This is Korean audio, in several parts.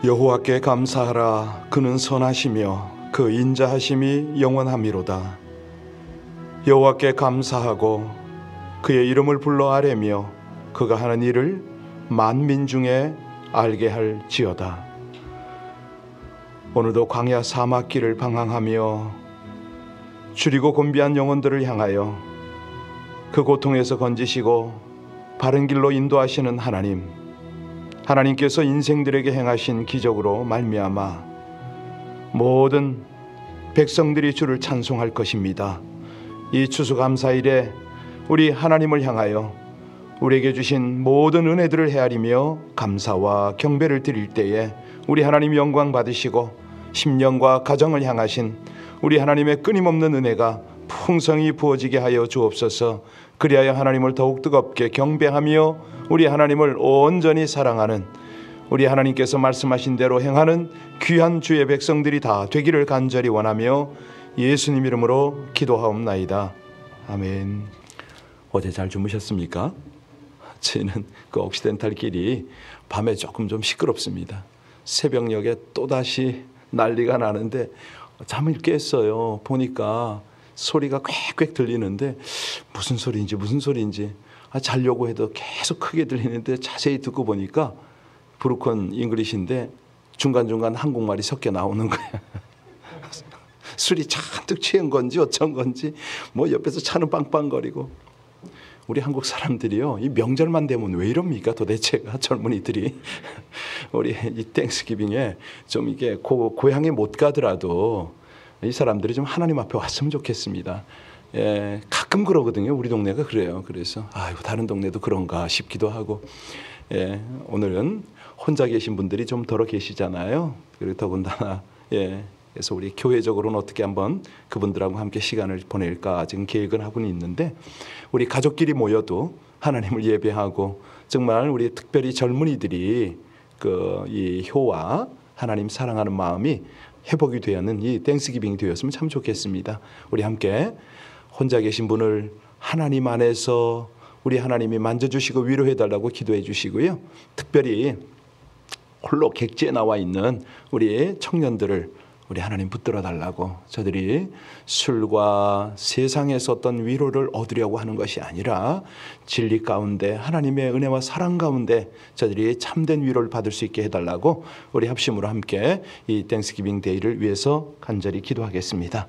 여호와께 감사하라. 그는 선하시며 그 인자하심이 영원함이로다. 여호와께 감사하고 그의 이름을 불러 아뢰며 그가 하는 일을 만민 중에 알게 할지어다. 오늘도 광야 사막길을 방황하며 줄이고 곤비한 영혼들을 향하여 그 고통에서 건지시고 바른 길로 인도하시는 하나님께서 인생들에게 행하신 기적으로 말미암아 모든 백성들이 주를 찬송할 것입니다. 이 추수감사일에 우리 하나님을 향하여 우리에게 주신 모든 은혜들을 헤아리며 감사와 경배를 드릴 때에 우리 하나님 영광 받으시고 심령과 가정을 향하신 우리 하나님의 끊임없는 은혜가 풍성히 부어지게 하여 주옵소서. 그리하여 하나님을 더욱 뜨겁게 경배하며 우리 하나님을 온전히 사랑하는, 우리 하나님께서 말씀하신 대로 행하는 귀한 주의 백성들이 다 되기를 간절히 원하며 예수님 이름으로 기도하옵나이다. 아멘. 어제 잘 주무셨습니까? 저희는 그 옥시덴탈 길이 밤에 조금 좀 시끄럽습니다. 새벽녘에 또다시 난리가 나는데 잠을 깼어요. 보니까 소리가 꽥꽥 들리는데 무슨 소리인지 자려고 해도 계속 크게 들리는데 자세히 듣고 보니까 브로큰 잉글리시인데 중간중간 한국말이 섞여 나오는 거야. 술이 잔뜩 취한 건지 어쩐 건지 뭐 옆에서 차는 빵빵거리고. 우리 한국 사람들이요, 이 명절만 되면 왜 이럽니까 도대체가, 젊은이들이. 우리 이 땡스기빙에 좀 이게 고향에 못 가더라도 이 사람들이 좀 하나님 앞에 왔으면 좋겠습니다. 예, 가끔 그러거든요. 우리 동네가 그래요. 그래서 아이고 다른 동네도 그런가 싶기도 하고. 예, 오늘은 혼자 계신 분들이 좀 덜어 계시잖아요. 그리고 더군다나 그래서 우리 교회적으로는 어떻게 한번 그분들하고 함께 시간을 보낼까 지금 계획을 하고는 있는데, 우리 가족끼리 모여도 하나님을 예배하고 정말 우리 특별히 젊은이들이 이 효와 하나님 사랑하는 마음이 회복이 되는 이 땡스기빙이 되었으면 참 좋겠습니다. 우리 함께 혼자 계신 분을 하나님 안에서 우리 하나님이 만져주시고 위로해달라고 기도해 주시고요. 특별히 홀로 객지에 나와 있는 우리 청년들을 우리 하나님 붙들어 달라고, 저들이 술과 세상에서 어떤 위로를 얻으려고 하는 것이 아니라 진리 가운데 하나님의 은혜와 사랑 가운데 저들이 참된 위로를 받을 수 있게 해달라고 우리 합심으로 함께 이 땡스기빙 데이를 위해서 간절히 기도하겠습니다.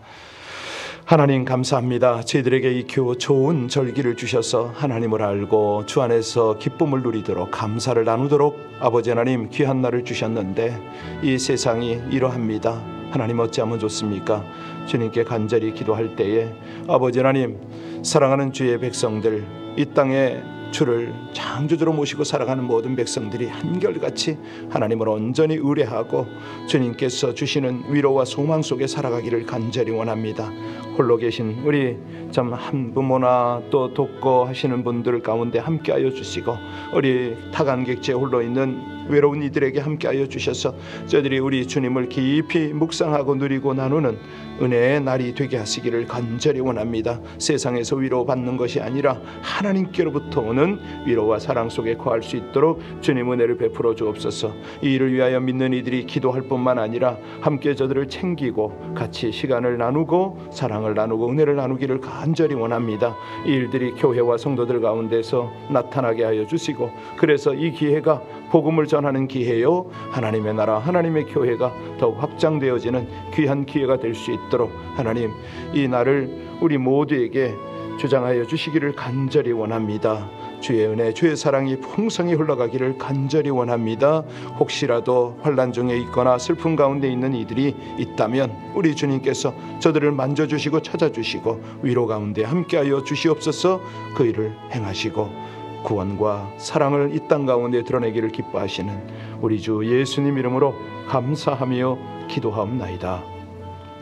하나님 감사합니다. 저희들에게 이 좋은 절기를 주셔서 하나님을 알고 주 안에서 기쁨을 누리도록, 감사를 나누도록 아버지 하나님 귀한 날을 주셨는데 이 세상이 이러합니다. 하나님 어찌하면 좋습니까? 주님께 간절히 기도할 때에 아버지 하나님, 사랑하는 주의 백성들, 이 땅에 주를 창조주로 모시고 살아가는 모든 백성들이 한결같이 하나님을 온전히 의뢰하고 주님께서 주시는 위로와 소망 속에 살아가기를 간절히 원합니다. 홀로 계신 우리 참 한부모나 또 돕고 하시는 분들 가운데 함께하여 주시고, 우리 타간객지에 홀로 있는 외로운 이들에게 함께하여 주셔서 저들이 우리 주님을 깊이 묵상하고 누리고 나누는 은혜의 날이 되게 하시기를 간절히 원합니다. 세상에서 위로받는 것이 아니라 하나님께로부터 오는 위로와 사랑 속에 거할 수 있도록 주님 은혜를 베풀어 주옵소서. 이 일을 위하여 믿는 이들이 기도할 뿐만 아니라 함께 저들을 챙기고 같이 시간을 나누고 사랑을 나누고 은혜를 나누기를 간절히 원합니다. 이 일들이 교회와 성도들 가운데서 나타나게 하여 주시고, 그래서 이 기회가 복음을 전하는 기회요, 하나님의 나라 하나님의 교회가 더욱 확장되어지는 귀한 기회가 될 수 있도록 하나님 이 날을 우리 모두에게 주장하여 주시기를 간절히 원합니다. 주의 은혜, 주의 사랑이 풍성히 흘러가기를 간절히 원합니다. 혹시라도 환난 중에 있거나 슬픔 가운데 있는 이들이 있다면 우리 주님께서 저들을 만져주시고 찾아주시고 위로 가운데 함께하여 주시옵소서. 그 일을 행하시고 구원과 사랑을 이 땅 가운데 드러내기를 기뻐하시는 우리 주 예수님 이름으로 감사하며 기도하옵나이다.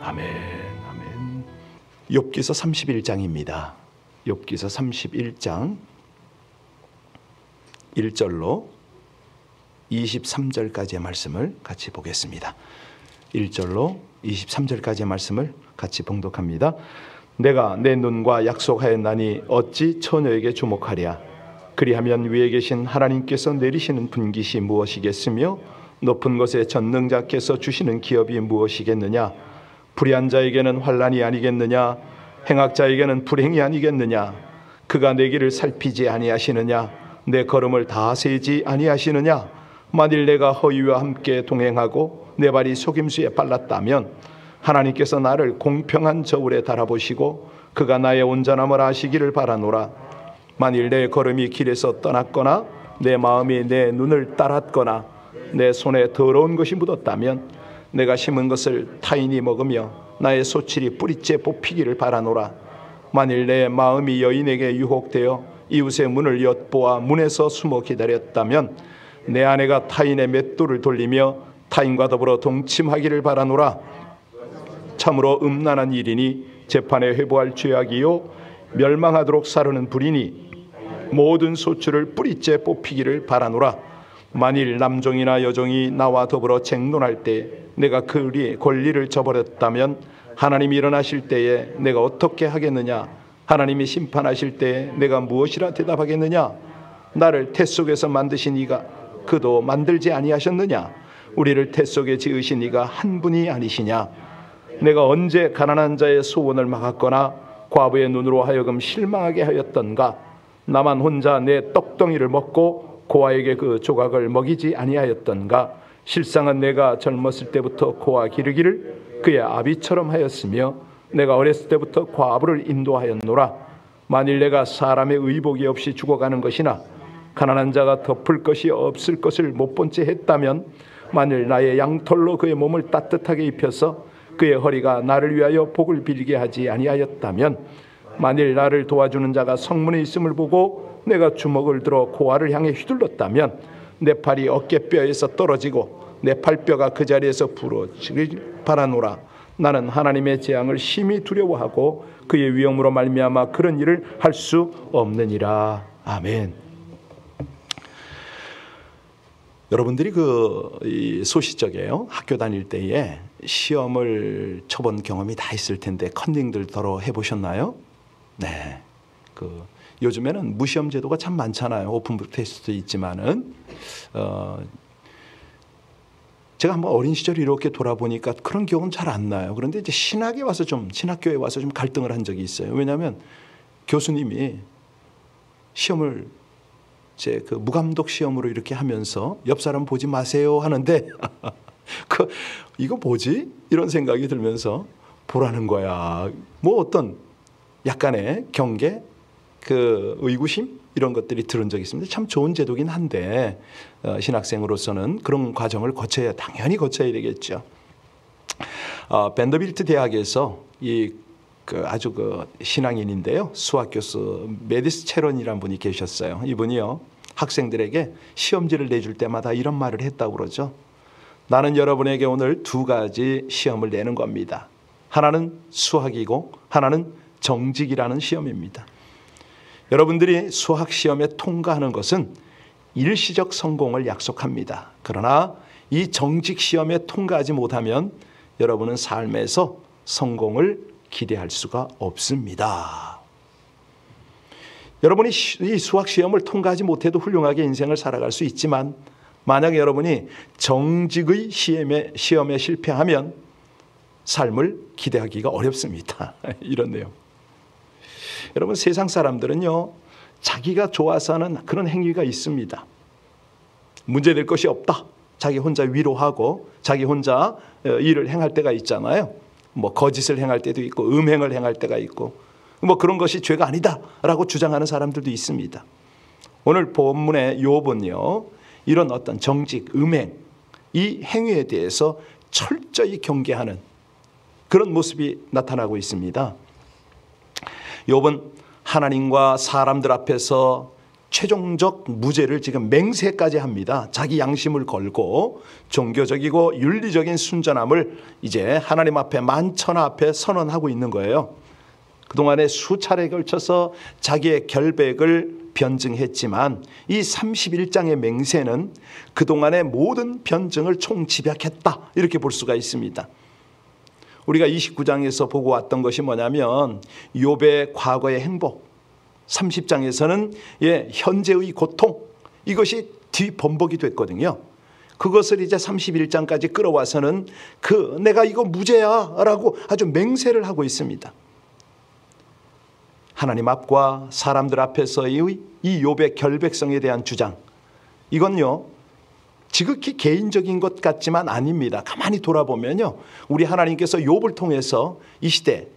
아멘. 아멘. 욥기서 31장입니다. 욥기서 31장 1절로 23절까지의 말씀을 같이 보겠습니다. 1절로 23절까지의 말씀을 같이 봉독합니다. 내가 내 눈과 약속하였나니 어찌 처녀에게 주목하랴. 그리하면 위에 계신 하나님께서 내리시는 분깃이 무엇이겠으며 높은 곳에 전능자께서 주시는 기업이 무엇이겠느냐? 불의한 자에게는 환난이 아니겠느냐? 행악자에게는 불행이 아니겠느냐? 그가 내 길을 살피지 아니하시느냐? 내 걸음을 다 세지 아니하시느냐? 만일 내가 허위와 함께 동행하고 내 발이 속임수에 빨랐다면 하나님께서 나를 공평한 저울에 달아보시고 그가 나의 온전함을 아시기를 바라노라. 만일 내 걸음이 길에서 떠났거나 내 마음이 내 눈을 따랐거나 내 손에 더러운 것이 묻었다면 내가 심은 것을 타인이 먹으며 나의 소출이 뿌리째 뽑히기를 바라노라. 만일 내 마음이 여인에게 유혹되어 이웃의 문을 엿보아 문에서 숨어 기다렸다면 내 아내가 타인의 맷돌을 돌리며 타인과 더불어 동침하기를 바라노라. 참으로 음란한 일이니 재판에 회부할 죄악이요 멸망하도록 사르는 불이니 모든 소출을 뿌리째 뽑히기를 바라노라. 만일 남종이나 여종이 나와 더불어 쟁론할 때 내가 그 권리를 저버렸다면 하나님이 일어나실 때에 내가 어떻게 하겠느냐? 하나님이 심판하실 때에 내가 무엇이라 대답하겠느냐? 나를 태 속에서 만드신 이가 그도 만들지 아니하셨느냐? 우리를 태 속에 지으신 이가 한 분이 아니시냐? 내가 언제 가난한 자의 소원을 막았거나 과부의 눈으로 하여금 실망하게 하였던가? 나만 혼자 내 떡덩이를 먹고 고아에게 그 조각을 먹이지 아니하였던가? 실상은 내가 젊었을 때부터 고아 기르기를 그의 아비처럼 하였으며 내가 어렸을 때부터 과부를 인도하였노라. 만일 내가 사람의 의복이 없이 죽어가는 것이나 가난한 자가 덮을 것이 없을 것을 못 본 채 했다면 만일 나의 양털로 그의 몸을 따뜻하게 입혀서 그의 허리가 나를 위하여 복을 빌게 하지 아니하였다면 만일 나를 도와주는 자가 성문에 있음을 보고 내가 주먹을 들어 고아를 향해 휘둘렀다면 내 팔이 어깨뼈에서 떨어지고 내 팔뼈가 그 자리에서 부러지길 바라노라. 나는 하나님의 재앙을 심히 두려워하고 그의 위엄으로 말미암아 그런 일을 할 수 없느니라. 아멘. 여러분들이 이 소시적에요 학교 다닐 때에 시험을 쳐본 경험이 다 있을 텐데 컨닝들더러 해보셨나요? 네. 요즘에는 무시험 제도가 참 많잖아요. 오픈북 테스트도 있지만은 제가 한번 어린 시절 이렇게 돌아보니까 그런 기억은 잘 안 나요. 그런데 이제 신학교에 와서 좀 갈등을 한 적이 있어요. 왜냐하면 교수님이 시험을 그 무감독 시험으로 이렇게 하면서 옆 사람 보지 마세요 하는데 이거 뭐지? 이런 생각이 들면서 보라는 거야. 뭐 어떤 약간의 경계, 의구심 이런 것들이 들은 적이 있습니다. 참 좋은 제도긴 한데 신학생으로서는 그런 과정을 당연히 거쳐야 되겠죠. 밴더빌트 대학에서 아주 신앙인인데요. 수학 교수 메디스 체런이라는 분이 계셨어요. 이분이요 학생들에게 시험지를 내줄 때마다 이런 말을 했다고 그러죠. 나는 여러분에게 오늘 두 가지 시험을 내는 겁니다. 하나는 수학이고 하나는 정직이라는 시험입니다. 여러분들이 수학 시험에 통과하는 것은 일시적 성공을 약속합니다. 그러나 이 정직 시험에 통과하지 못하면 여러분은 삶에서 성공을 기대할 수가 없습니다. 여러분이 이 수학 시험을 통과하지 못해도 훌륭하게 인생을 살아갈 수 있지만 만약 여러분이 정직의 시험에 실패하면 삶을 기대하기가 어렵습니다. 이런 내용. 여러분 세상 사람들은요 자기가 좋아서 하는 그런 행위가 있습니다. 문제될 것이 없다. 자기 혼자 위로하고 자기 혼자 일을 행할 때가 있잖아요. 뭐 거짓을 행할 때도 있고 음행을 행할 때가 있고 뭐 그런 것이 죄가 아니다라고 주장하는 사람들도 있습니다. 오늘 본문의 욥은요 이런 어떤 정직, 음행 이 행위에 대해서 철저히 경계하는 그런 모습이 나타나고 있습니다. 욥은 하나님과 사람들 앞에서 최종적 무죄를 지금 맹세까지 합니다. 자기 양심을 걸고 종교적이고 윤리적인 순전함을 이제 하나님 앞에 만천하 앞에 선언하고 있는 거예요. 그동안에 수차례에 걸쳐서 자기의 결백을 변증했지만 이 31장의 맹세는 그동안의 모든 변증을 총집약했다 이렇게 볼 수가 있습니다. 우리가 29장에서 보고 왔던 것이 뭐냐면 욥의 과거의 행복, 30장에서는 현재의 고통 이것이 뒤범벅이 됐거든요. 그것을 이제 31장까지 끌어와서는 내가 이거 무죄야 라고 아주 맹세를 하고 있습니다. 하나님 앞과 사람들 앞에서의 이 욥의 결백성에 대한 주장, 이건요 지극히 개인적인 것 같지만 아닙니다. 가만히 돌아보면요, 우리 하나님께서 욥을 통해서 이 시대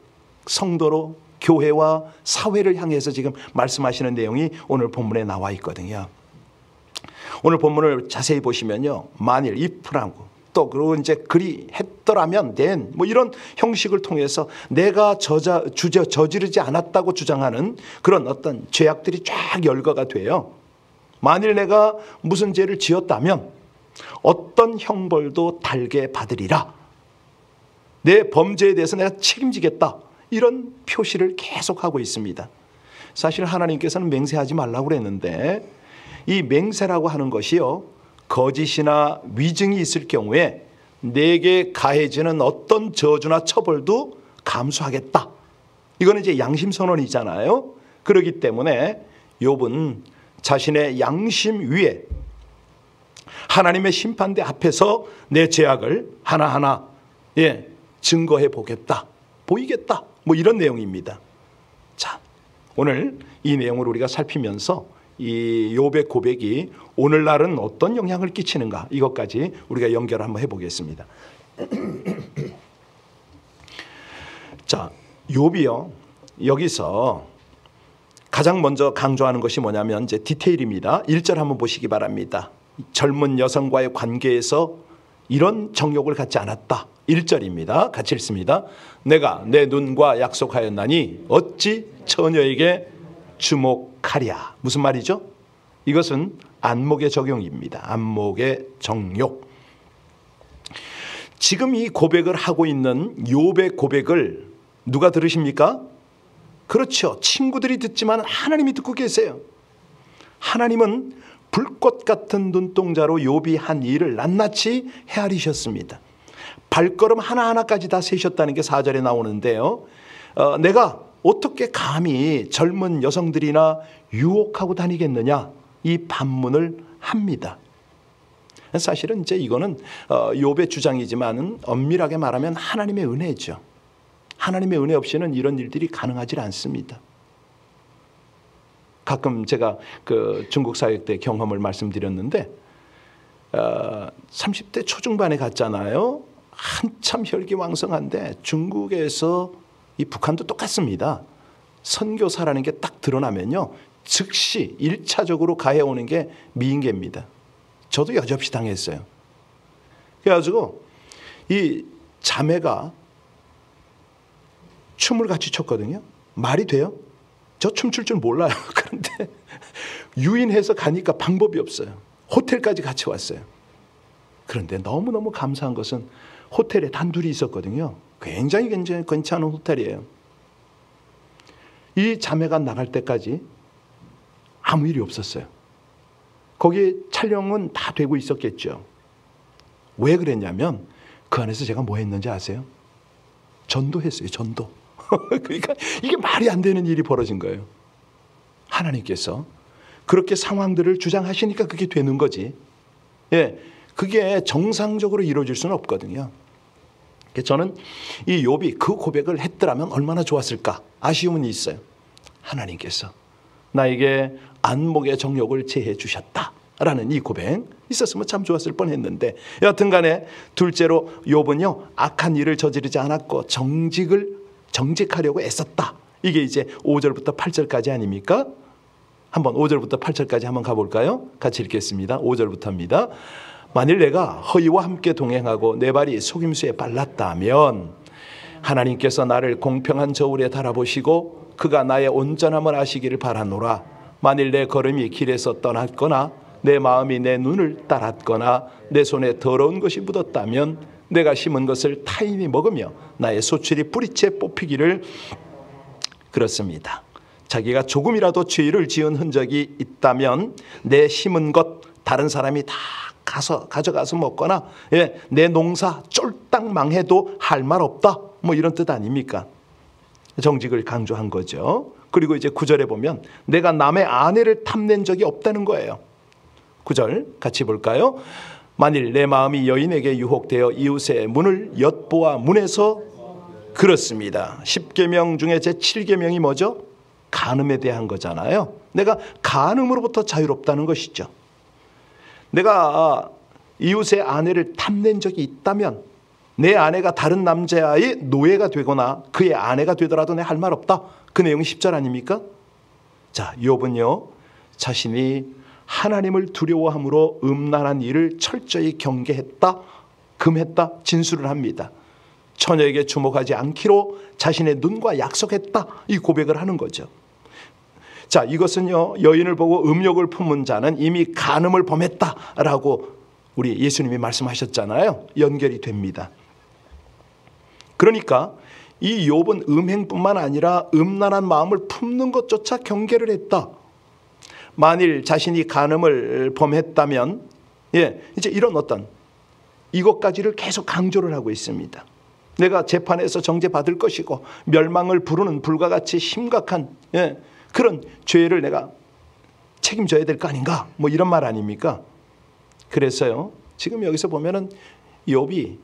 성도로 교회와 사회를 향해서 지금 말씀하시는 내용이 오늘 본문에 나와 있거든요. 오늘 본문을 자세히 보시면요, 만일 if라고 또 그리고 이제 그리 했더라면 then 뭐 이런 형식을 통해서 내가 저지르지 않았다고 주장하는 그런 어떤 죄악들이 쫙 열거가 돼요. 만일 내가 무슨 죄를 지었다면 어떤 형벌도 달게 받으리라. 내 범죄에 대해서 내가 책임지겠다. 이런 표시를 계속하고 있습니다. 사실 하나님께서는 맹세하지 말라고 그랬는데 이 맹세라고 하는 것이요, 거짓이나 위증이 있을 경우에 내게 가해지는 어떤 저주나 처벌도 감수하겠다. 이거는 이제 양심선언이잖아요. 그렇기 때문에 욥은 자신의 양심 위에 하나님의 심판대 앞에서 내 죄악을 하나하나 증거해 보겠다, 보이겠다, 뭐 이런 내용입니다. 자, 오늘 이 내용을 우리가 살피면서 이 욥의 고백이 오늘날은 어떤 영향을 끼치는가, 이것까지 우리가 연결을 한번 해보겠습니다. 자, 욥이요, 여기서 가장 먼저 강조하는 것이 뭐냐면 이제 디테일입니다. 1절 한번 보시기 바랍니다. 젊은 여성과의 관계에서 이런 정욕을 갖지 않았다. 1절입니다. 같이 읽습니다. 내가 내 눈과 약속하였나니 어찌 처녀에게 주목하랴. 무슨 말이죠? 이것은 안목의 적용입니다. 안목의 정욕. 지금 이 고백을 하고 있는 욥의 고백을 누가 들으십니까? 그렇죠. 친구들이 듣지만 하나님이 듣고 계세요. 하나님은 불꽃 같은 눈동자로 욥이 한 일을 낱낱이 헤아리셨습니다. 발걸음 하나하나까지 다 세셨다는 게 4절에 나오는데요. 내가 어떻게 감히 젊은 여성들이나 유혹하고 다니겠느냐, 이 반문을 합니다. 사실은 이제 이거는 욥의 주장이지만은 엄밀하게 말하면 하나님의 은혜죠. 하나님의 은혜 없이는 이런 일들이 가능하지 않습니다. 가끔 제가 그 중국 사역 때 경험을 말씀드렸는데 30대 초중반에 갔잖아요. 한참 혈기왕성한데 중국에서 이 북한도 똑같습니다. 선교사라는 게 딱 드러나면요, 즉시 1차적으로 가해오는 게 미인계입니다. 저도 여지없이 당했어요. 그래가지고 이 자매가 춤을 같이 췄거든요. 말이 돼요? 저 춤출 줄 몰라요. 그런데 유인해서 가니까 방법이 없어요. 호텔까지 같이 왔어요. 그런데 너무너무 감사한 것은 호텔에 단둘이 있었거든요. 굉장히 괜찮은 호텔이에요. 이 자매가 나갈 때까지 아무 일이 없었어요. 거기 촬영은 다 되고 있었겠죠. 왜 그랬냐면 그 안에서 제가 뭐 했는지 아세요? 전도했어요. 전도. 그러니까 이게 말이 안 되는 일이 벌어진 거예요. 하나님께서 그렇게 상황들을 주장하시니까 그게 되는 거지. 그게 정상적으로 이루어질 수는 없거든요. 저는 이 욥이 그 고백을 했더라면 얼마나 좋았을까 아쉬움은 있어요. 하나님께서 나에게 안목의 정욕을 제해 주셨다라는 이 고백 있었으면 참 좋았을 뻔했는데, 여하튼 간에 둘째로 욥은요, 악한 일을 저지르지 않았고 정직하려고 애썼다. 이게 이제 5절부터 8절까지 아닙니까? 한번 5절부터 8절까지 한번 가볼까요? 같이 읽겠습니다. 5절부터입니다. 만일 내가 허위와 함께 동행하고 내 발이 속임수에 빨랐다면 하나님께서 나를 공평한 저울에 달아보시고 그가 나의 온전함을 아시기를 바라노라. 만일 내 걸음이 길에서 떠났거나 내 마음이 내 눈을 따랐거나 내 손에 더러운 것이 묻었다면 내가 심은 것을 타인이 먹으며 나의 소출이 뿌리채 뽑히기를. 그렇습니다. 자기가 조금이라도 죄를 지은 흔적이 있다면 내 심은 것 다른 사람이 다 가져가서 먹거나 내 농사 쫄딱 망해도 할 말 없다, 뭐 이런 뜻 아닙니까? 정직을 강조한 거죠. 그리고 이제 9절에 보면 내가 남의 아내를 탐낸 적이 없다는 거예요. 9절 같이 볼까요? 만일 내 마음이 여인에게 유혹되어 이웃의 문을 엿보아 문에서 그렇습니다. 10계명 중에 제 7계명이 뭐죠? 간음에 대한 거잖아요. 내가 간음으로부터 자유롭다는 것이죠. 내가 이웃의 아내를 탐낸 적이 있다면 내 아내가 다른 남자의 노예가 되거나 그의 아내가 되더라도 내 할 말 없다. 그 내용이 10절 아닙니까? 자, 욥은요 자신이 하나님을 두려워함으로 음란한 일을 철저히 경계했다, 금했다, 진술을 합니다. 처녀에게 주목하지 않기로 자신의 눈과 약속했다, 이 고백을 하는 거죠. 자, 이것은요 여인을 보고 음욕을 품은 자는 이미 간음을 범했다라고 우리 예수님이 말씀하셨잖아요. 연결이 됩니다. 그러니까 이 욥은 음행뿐만 아니라 음란한 마음을 품는 것조차 경계를 했다. 만일 자신이 간음을 범했다면 이제 이런 어떤 이것까지를 계속 강조를 하고 있습니다. 내가 재판에서 정죄받을 것이고 멸망을 부르는 불과 같이 심각한 그런 죄를 내가 책임져야 될 거 아닌가, 뭐 이런 말 아닙니까? 그래서요 지금 여기서 보면은 욥이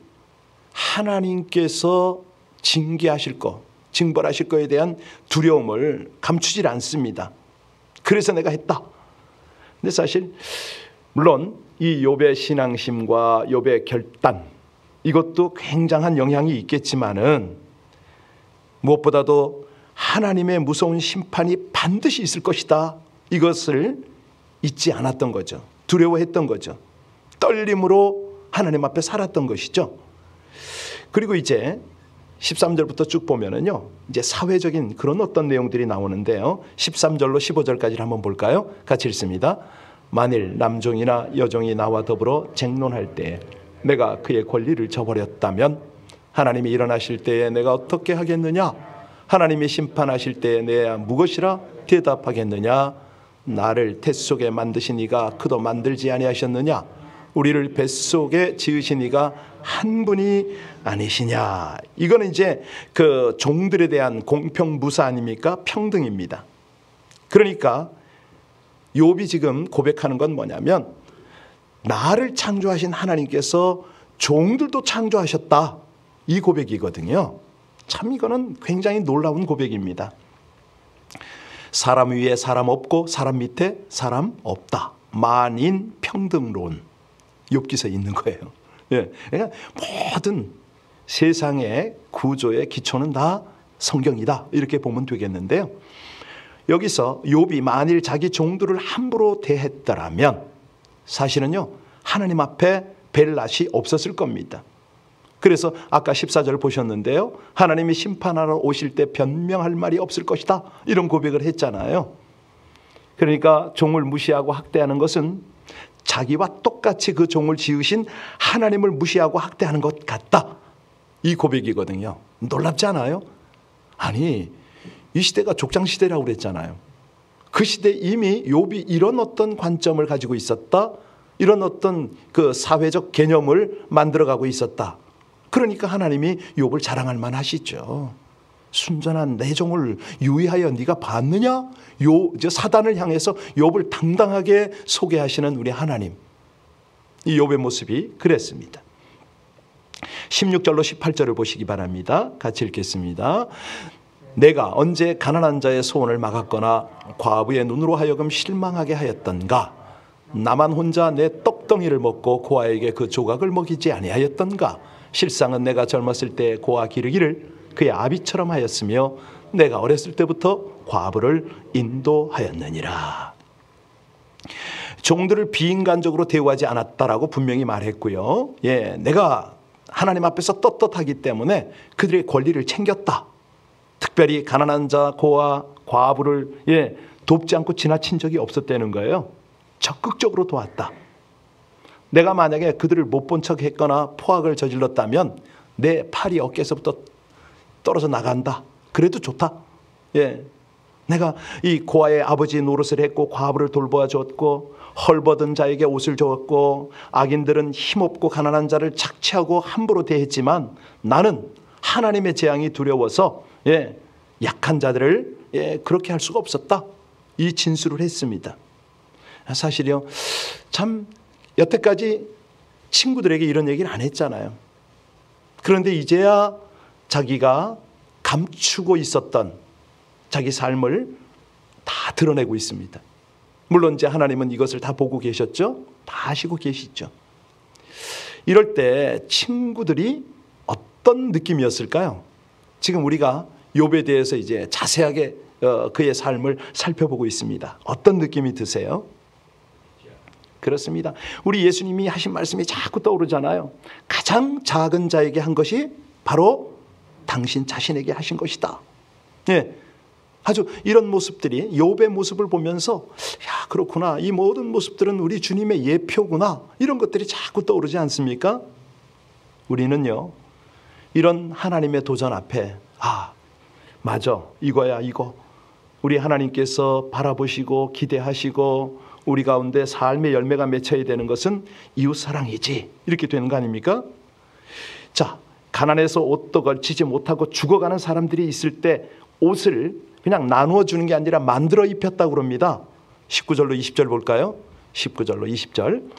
하나님께서 징계하실 거, 징벌하실 거에 대한 두려움을 감추질 않습니다. 그래서 내가 했다. 근데 사실 물론 이 욥의 신앙심과 욥의 결단, 이것도 굉장한 영향이 있겠지만은 무엇보다도 하나님의 무서운 심판이 반드시 있을 것이다, 이것을 잊지 않았던 거죠. 두려워했던 거죠. 떨림으로 하나님 앞에 살았던 것이죠. 그리고 이제 13절부터 쭉 보면은요 이제 사회적인 그런 어떤 내용들이 나오는데요, 13절로 15절까지를 한번 볼까요? 같이 읽습니다. 만일 남종이나 여종이 나와 더불어 쟁론할 때에 내가 그의 권리를 저버렸다면 하나님이 일어나실 때에 내가 어떻게 하겠느냐? 하나님이 심판하실 때에 내가 무엇이라 대답하겠느냐? 나를 태 속에 만드신 이가 그도 만들지 아니하셨느냐? 우리를 뱃속에 지으신 이가 한 분이 아니시냐? 이거는 이제 그 종들에 대한 공평무사 아닙니까? 평등입니다. 그러니까 욥이 지금 고백하는 건 뭐냐면 나를 창조하신 하나님께서 종들도 창조하셨다, 이 고백이거든요. 참 이거는 굉장히 놀라운 고백입니다. 사람 위에 사람 없고 사람 밑에 사람 없다, 만인 평등론, 욥기서에 있는 거예요. 그러니까 모든 세상의 구조의 기초는 다 성경이다, 이렇게 보면 되겠는데요. 여기서 욥이 만일 자기 종들을 함부로 대했더라면 사실은요 하나님 앞에 뵐 낯이 없었을 겁니다. 그래서 아까 14절 보셨는데요, 하나님이 심판하러 오실 때 변명할 말이 없을 것이다, 이런 고백을 했잖아요. 그러니까 종을 무시하고 학대하는 것은 자기와 똑같이 그 종을 지으신 하나님을 무시하고 학대하는 것 같다, 이 고백이거든요. 놀랍지 않아요? 아니 이 시대가 족장시대라고 그랬잖아요. 그 시대 이미 욥이 이런 어떤 관점을 가지고 있었다, 이런 어떤 그 사회적 개념을 만들어가고 있었다. 그러니까 하나님이 욥을 자랑할 만하시죠. 순전한 내 종을 유의하여 네가 봤느냐? 사단을 향해서 욥을 당당하게 소개하시는 우리 하나님, 이 욥의 모습이 그랬습니다. 16절로 18절을 보시기 바랍니다. 같이 읽겠습니다. 내가 언제 가난한 자의 소원을 막았거나 과부의 눈으로 하여금 실망하게 하였던가? 나만 혼자 내 떡덩이를 먹고 고아에게 그 조각을 먹이지 아니하였던가? 실상은 내가 젊었을 때 고아 기르기를 그의 아비처럼 하였으며 내가 어렸을 때부터 과부를 인도하였느니라. 종들을 비인간적으로 대우하지 않았다라고 분명히 말했고요. 내가 하나님 앞에서 떳떳하기 때문에 그들의 권리를 챙겼다. 특별히 가난한 자, 고아, 과부를 돕지 않고 지나친 적이 없었다는 거예요. 적극적으로 도왔다. 내가 만약에 그들을 못 본 척 했거나 포악을 저질렀다면 내 팔이 어깨에서부터 떨어져 나간다. 그래도 좋다. 내가 이 고아의 아버지 노릇을 했고 과부를 돌보아 줬고 헐벗은 자에게 옷을 주었고 악인들은 힘없고 가난한 자를 착취하고 함부로 대했지만 나는 하나님의 재앙이 두려워서 약한 자들을 그렇게 할 수가 없었다. 이 진술을 했습니다. 사실요 참 여태까지 친구들에게 이런 얘기를 안 했잖아요. 그런데 이제야 자기가 감추고 있었던 자기 삶을 다 드러내고 있습니다. 물론 이제 하나님은 이것을 다 보고 계셨죠. 다 아시고 계시죠. 이럴 때 친구들이 어떤 느낌이었을까요? 지금 우리가 욥에 대해서 이제 자세하게 그의 삶을 살펴보고 있습니다. 어떤 느낌이 드세요? 그렇습니다. 우리 예수님이 하신 말씀이 자꾸 떠오르잖아요. 가장 작은 자에게 한 것이 바로 당신 자신에게 하신 것이다. 예, 아주 이런 모습들이 욥의 모습을 보면서 야, 그렇구나. 이 모든 모습들은 우리 주님의 예표구나. 이런 것들이 자꾸 떠오르지 않습니까? 우리는요, 이런 하나님의 도전 앞에 맞아. 이거야, 이거. 우리 하나님께서 바라보시고 기대하시고 우리 가운데 삶의 열매가 맺혀야 되는 것은 이웃사랑이지. 이렇게 되는 거 아닙니까? 자, 가난해서 옷도 걸치지 못하고 죽어가는 사람들이 있을 때 옷을 그냥 나누어 주는 게 아니라 만들어 입혔다고 그럽니다. 19절로 20절 볼까요? 19절로 20절.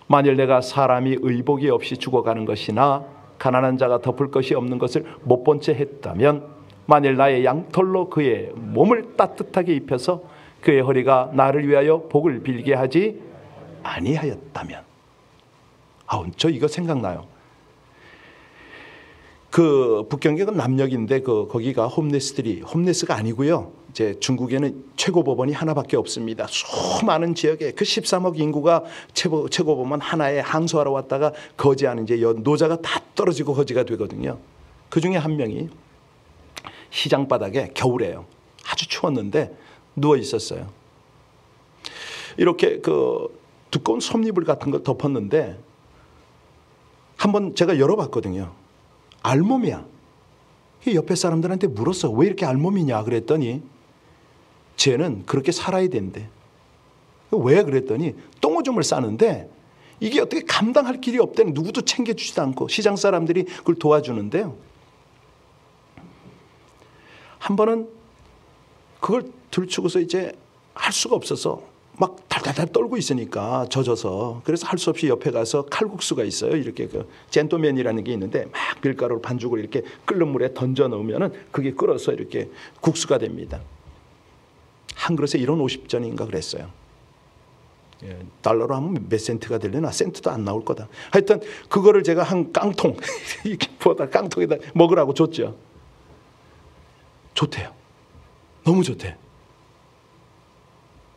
만일 내가 사람이 의복이 없이 죽어가는 것이나 가난한 자가 덮을 것이 없는 것을 못 본 채 했다면, 만일 나의 양털로 그의 몸을 따뜻하게 입혀서 그의 허리가 나를 위하여 복을 빌게 하지 아니하였다면. 저 이거 생각나요. 그 북경계가 남녘인데 거기가 홈레스가 아니고요. 이제 중국에는 최고법원이 하나밖에 없습니다. 수많은 지역에 그 13억 인구가 최고법원 하나에 항소하러 왔다가 거지하는 이제 노자가 다 떨어지고 거지가 되거든요. 그 중에 한 명이 시장 바닥에 겨울에요. 아주 추웠는데 누워 있었어요. 이렇게 그 두꺼운 솜이불 같은 걸 덮었는데 한번 제가 열어봤거든요. 알몸이야. 옆에 사람들한테 물었어. 왜 이렇게 알몸이냐 그랬더니 쟤는 그렇게 살아야 된대. 왜 그랬더니 똥오줌을 싸는데 이게 어떻게 감당할 길이 없대. 누구도 챙겨주지도 않고 시장 사람들이 그걸 도와주는데요. 한 번은 그걸 들추고서 이제 할 수가 없어서 막 달달달 떨고 있으니까 젖어서, 그래서 할 수 없이 옆에 가서 칼국수가 있어요. 이렇게 그 젠토맨이라는 게 있는데 막 밀가루 반죽을 이렇게 끓는 물에 던져 넣으면은 그게 끓어서 이렇게 국수가 됩니다. 한 그릇에 1원 50전인가 그랬어요. 달러로 하면 몇 센트가 되려나? 센트도 안 나올 거다. 하여튼 그거를 제가 한 깡통 이렇게 부어다 깡통에다 먹으라고 줬죠. 좋대요. 너무 좋대.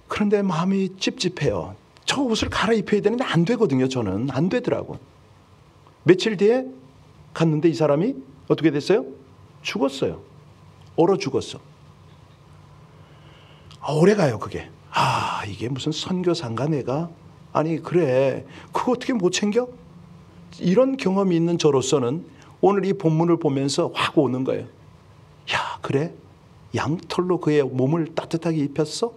그런데 마음이 찝찝해요. 저 옷을 갈아입혀야 되는데 안 되거든요. 저는 안 되더라고. 며칠 뒤에 갔는데 이 사람이 어떻게 됐어요? 죽었어요. 얼어 죽었어. 오래 가요 그게. 이게 무슨 선교사인가 내가? 아니 그래, 그거 어떻게 못 챙겨? 이런 경험이 있는 저로서는 오늘 이 본문을 보면서 확 오는 거예요. 야, 그래? 양털로 그의 몸을 따뜻하게 입혔어?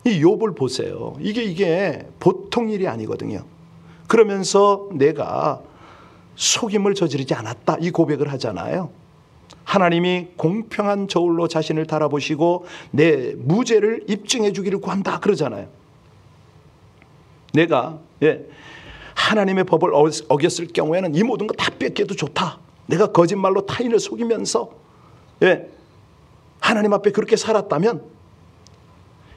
이 욥을 보세요. 이게 보통 일이 아니거든요. 그러면서 내가 속임을 저지르지 않았다 이 고백을 하잖아요. 하나님이 공평한 저울로 자신을 달아보시고 내 무죄를 입증해 주기를 구한다 그러잖아요. 내가 하나님의 법을 어겼을 경우에는 이 모든 거 다 뺏겨도 좋다. 내가 거짓말로 타인을 속이면서 하나님 앞에 그렇게 살았다면,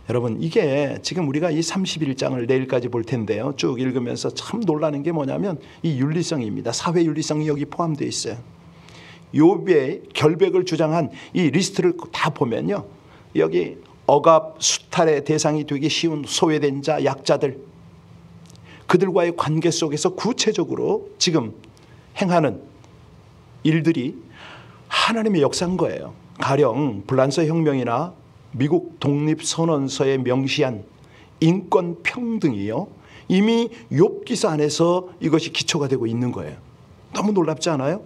여러분 이게 지금 우리가 이 31장을 내일까지 볼 텐데요. 쭉 읽으면서 참 놀라는 게 뭐냐면 이 윤리성입니다. 사회 윤리성이 여기 포함되어 있어요. 욥의 결백을 주장한 이 리스트를 다 보면요. 여기 억압, 수탈의 대상이 되기 쉬운 소외된 자, 약자들, 그들과의 관계 속에서 구체적으로 지금 행하는 일들이 하나님의 역사인 거예요. 가령 불란서 혁명이나 미국 독립선언서에 명시한 인권 평등이요, 이미 욥기서 안에서 이것이 기초가 되고 있는 거예요. 너무 놀랍지 않아요?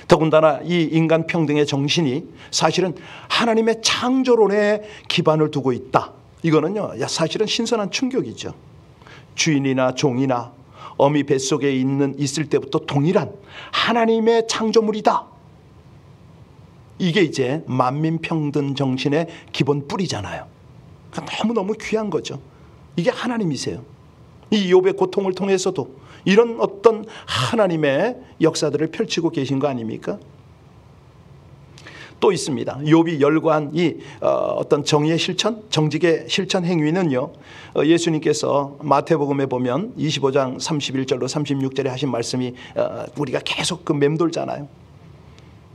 더군다나 이 인간 평등의 정신이 사실은 하나님의 창조론에 기반을 두고 있다. 이거는요, 사실은 신선한 충격이죠. 주인이나 종이나 어미 뱃속에 있을 때부터 동일한 하나님의 창조물이다. 이게 이제 만민평등 정신의 기본 뿌리잖아요. 그러니까 너무너무 귀한 거죠. 이게 하나님이세요. 이 욥의 고통을 통해서도 이런 어떤 하나님의 역사들을 펼치고 계신 거 아닙니까? 또 있습니다. 욥이 열거한 이 어떤 정의의 실천, 정직의 실천 행위는요, 예수님께서 마태복음에 보면 25장 31절로 36절에 하신 말씀이 우리가 계속 맴돌잖아요.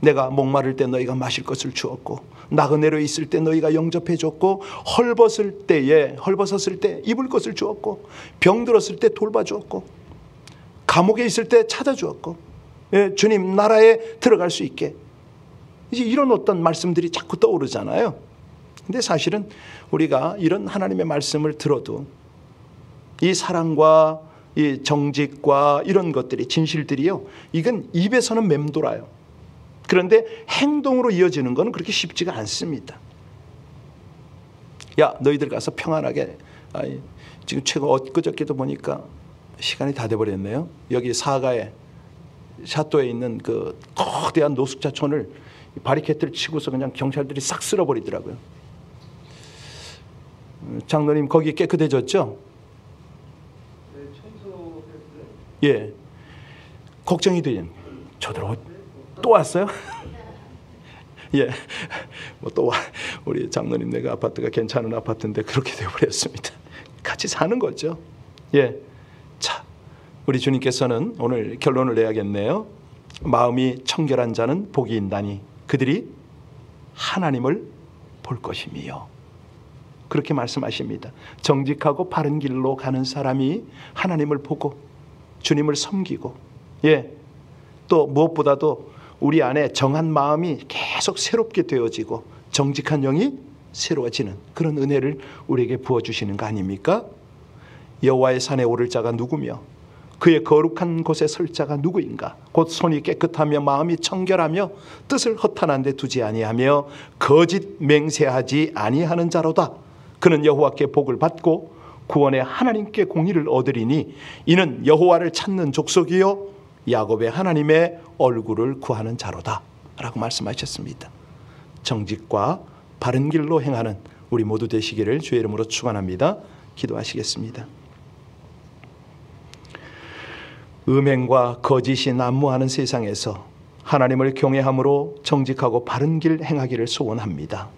내가 목마를 때 너희가 마실 것을 주었고, 나그네로 있을 때 너희가 영접해 줬고, 헐벗었을 때 입을 것을 주었고, 병들었을 때 돌봐 주었고, 감옥에 있을 때 찾아 주었고, 주님 나라에 들어갈 수 있게. 이제 이런 어떤 말씀들이 자꾸 떠오르잖아요. 근데 사실은 우리가 이런 하나님의 말씀을 들어도 이 사랑과 이 정직과 이런 것들이, 진실들이요, 이건 입에서는 맴돌아요. 그런데 행동으로 이어지는 것은 그렇게 쉽지가 않습니다. 야, 너희들 가서 평안하게. 지금 최근 엊그저께도 보니까 시간이 다 돼버렸네요. 여기 사가에 샤또에 있는 그 거대한 노숙자촌을 바리케이트를 치고서 그냥 경찰들이 싹 쓸어버리더라고요. 장로님 거기 깨끗해졌죠? 네, 청소했어요. 예. 걱정이 되는. 저들 또 왔어요? 예. 뭐 또 우리 장로님 네가 아파트가 괜찮은 아파트인데 그렇게 되어버렸습니다. 같이 사는 거죠. 예. 자, 우리 주님께서는 오늘 결론을 내야겠네요. 마음이 청결한 자는 복이 있나니 그들이 하나님을 볼 것이며, 그렇게 말씀하십니다. 정직하고 바른 길로 가는 사람이 하나님을 보고 주님을 섬기고, 예, 또 무엇보다도 우리 안에 정한 마음이 계속 새롭게 되어지고 정직한 영이 새로워지는 그런 은혜를 우리에게 부어주시는 거 아닙니까? 여호와의 산에 오를 자가 누구며 그의 거룩한 곳에 설 자가 누구인가? 곧 손이 깨끗하며 마음이 청결하며 뜻을 허탄한 데 두지 아니하며 거짓 맹세하지 아니하는 자로다. 그는 여호와께 복을 받고 구원의 하나님께 공의를 얻으리니 이는 여호와를 찾는 족속이요 야곱의 하나님의 얼굴을 구하는 자로다 라고 말씀하셨습니다. 정직과 바른 길로 행하는 우리 모두 되시기를 주의 이름으로 축원합니다. 기도하시겠습니다. 음행과 거짓이 난무하는 세상에서 하나님을 경외함으로 정직하고 바른 길 행하기를 소원합니다.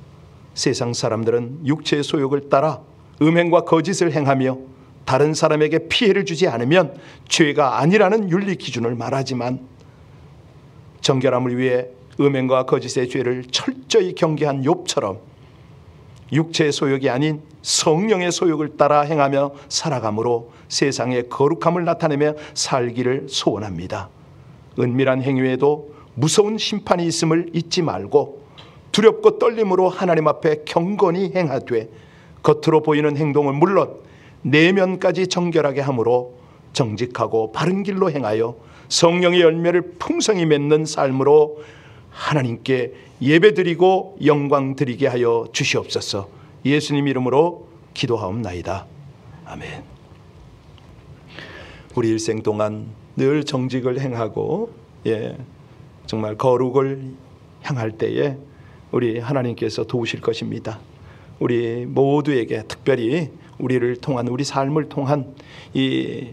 세상 사람들은 육체의 소욕을 따라 음행과 거짓을 행하며 다른 사람에게 피해를 주지 않으면 죄가 아니라는 윤리 기준을 말하지만, 정결함을 위해 음행과 거짓의 죄를 철저히 경계한 욥처럼 육체의 소욕이 아닌 성령의 소욕을 따라 행하며 살아감으로 세상의 거룩함을 나타내며 살기를 소원합니다. 은밀한 행위에도 무서운 심판이 있음을 잊지 말고 두렵고 떨림으로 하나님 앞에 경건히 행하되 겉으로 보이는 행동은 물론 내면까지 정결하게 함으로 정직하고 바른 길로 행하여 성령의 열매를 풍성히 맺는 삶으로 하나님께 예배드리고 영광 드리게 하여 주시옵소서. 예수님 이름으로 기도하옵나이다. 아멘. 우리 일생 동안 늘 정직을 행하고 정말 거룩을 향할 때에 우리 하나님께서 도우실 것입니다. 우리 모두에게 특별히 우리를 통한, 우리 삶을 통한 이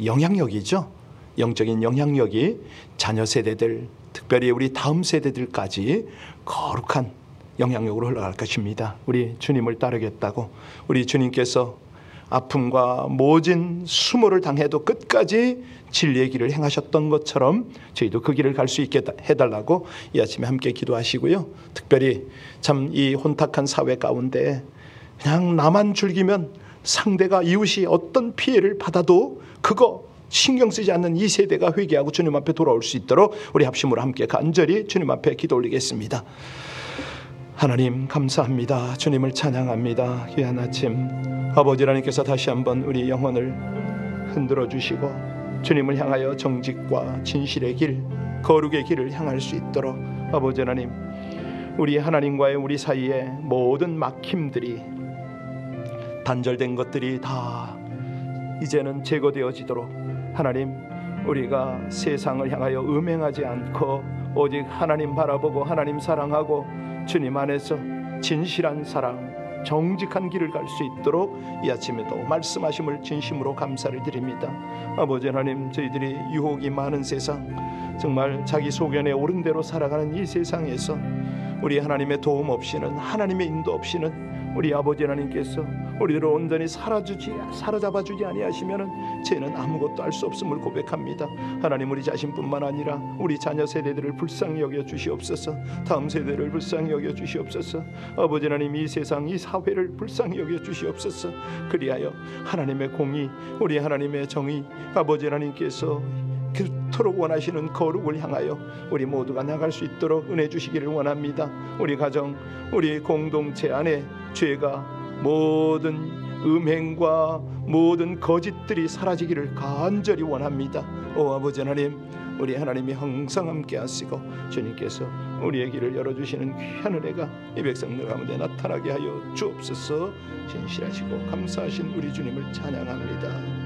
영향력이죠. 영적인 영향력이 자녀 세대들, 특별히 우리 다음 세대들까지 거룩한 영향력으로 흘러갈 것입니다. 우리 주님을 따르겠다고, 우리 주님께서 아픔과 모진 수모를 당해도 끝까지 진리의 길을 행하셨던 것처럼 저희도 그 길을 갈 수 있게 해달라고 이 아침에 함께 기도하시고요. 특별히 참 이 혼탁한 사회 가운데 그냥 나만 즐기면 상대가, 이웃이 어떤 피해를 받아도 그거 신경 쓰지 않는 이 세대가 회개하고 주님 앞에 돌아올 수 있도록 우리 합심으로 함께 간절히 주님 앞에 기도 올리겠습니다. 하나님 감사합니다. 주님을 찬양합니다. 귀한 아침 아버지 하나님께서 다시 한번 우리 영혼을 흔들어 주시고 주님을 향하여 정직과 진실의 길, 거룩의 길을 향할 수 있도록 아버지 하나님, 우리 하나님과의 우리 사이에 모든 막힘들이, 단절된 것들이 다 이제는 제거되어지도록 하나님, 우리가 세상을 향하여 음행하지 않고 오직 하나님 바라보고 하나님 사랑하고 주님 안에서 진실한 사랑, 정직한 길을 갈 수 있도록 이 아침에도 말씀하심을 진심으로 감사를 드립니다. 아버지 하나님, 저희들이 유혹이 많은 세상, 정말 자기 소견에 옳은 대로 살아가는 이 세상에서 우리 하나님의 도움 없이는, 하나님의 인도 없이는 우리 아버지 하나님께서 우리를 온전히 사로잡아주지 아니하시면은 저희는 아무것도 할 수 없음을 고백합니다. 하나님, 우리 자신뿐만 아니라 우리 자녀 세대들을 불쌍히 여겨 주시옵소서. 다음 세대를 불쌍히 여겨 주시옵소서. 아버지 하나님, 이 세상 이 사회를 불쌍히 여겨 주시옵소서. 그리하여 하나님의 공의, 우리 하나님의 정의, 아버지 하나님께서 그토록 원하시는 거룩을 향하여 우리 모두가 나갈 수 있도록 은혜 주시기를 원합니다. 우리 가정, 우리 공동체 안에 죄가, 모든 음행과 모든 거짓들이 사라지기를 간절히 원합니다. 오 아버지 하나님, 우리 하나님이 항상 함께 하시고 주님께서 우리의 길을 열어주시는 귀한 은혜가 이 백성들 가운데 나타나게 하여 주옵소서. 진실하시고 감사하신 우리 주님을 찬양합니다.